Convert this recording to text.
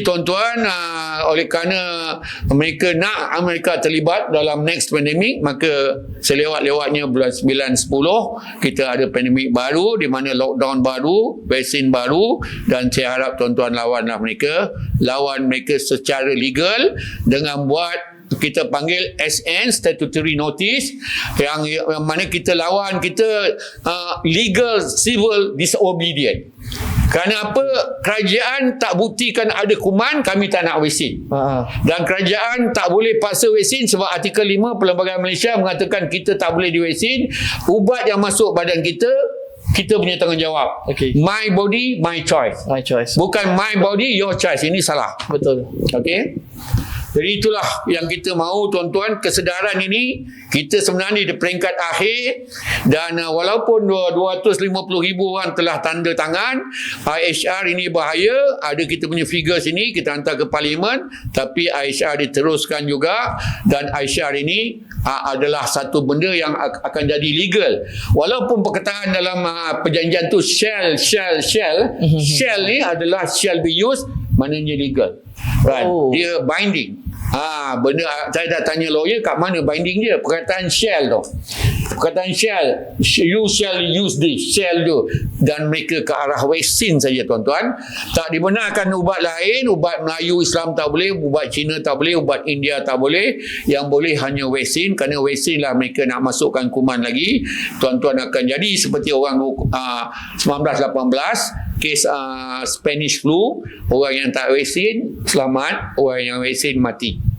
Tuan-tuan, oleh kerana mereka nak Amerika terlibat dalam next pandemik, maka selewat-lewatnya bulan 9-10 kita ada pandemik baru di mana lockdown baru, vaksin baru, dan saya harap tuan-tuan lawan mereka secara legal dengan buat kita panggil SN, statutory notice, yang mana kita lawan legal civil disobedient. Kerana apa? Kerajaan tak buktikan ada kuman, kami tak nak vaksin. Dan kerajaan tak boleh paksa vaksin sebab artikel 5 Perlembagaan Malaysia mengatakan kita tak boleh divaksin. Ubat yang masuk badan kita punya tanggungjawab. Okay. My body, my choice. My choice. Bukan my body, your choice. Ini salah. Betul. Okey. Jadi itulah yang kita mahu, tuan-tuan. Kesedaran ini kita sebenarnya di peringkat akhir, dan walaupun 250,000 orang telah tanda tangan, IHR ini bahaya. Ada kita punya figures ini kita hantar ke parlimen, tapi IHR diteruskan juga, dan IHR ini adalah satu benda yang akan jadi legal. Walaupun perkataan dalam perjanjian tu shall ni adalah shall be used, maknanya legal. Right? Dia binding. Benda saya dah tanya lawyer kat mana binding dia. Perkataan shall tu. Perkataan shall, you shall use this, shall do, dan mereka ke arah vaksin saja, tuan-tuan. Tak dibenarkan ubat lain, ubat Melayu Islam tak boleh, ubat Cina tak boleh, ubat India tak boleh. Yang boleh hanya vaksin, kerana vaksin lah mereka nak masukkan kuman lagi. Tuan-tuan akan jadi seperti orang 1918 kes Spanish flu, orang yang tak vaksin selamat, orang yang vaksin mati.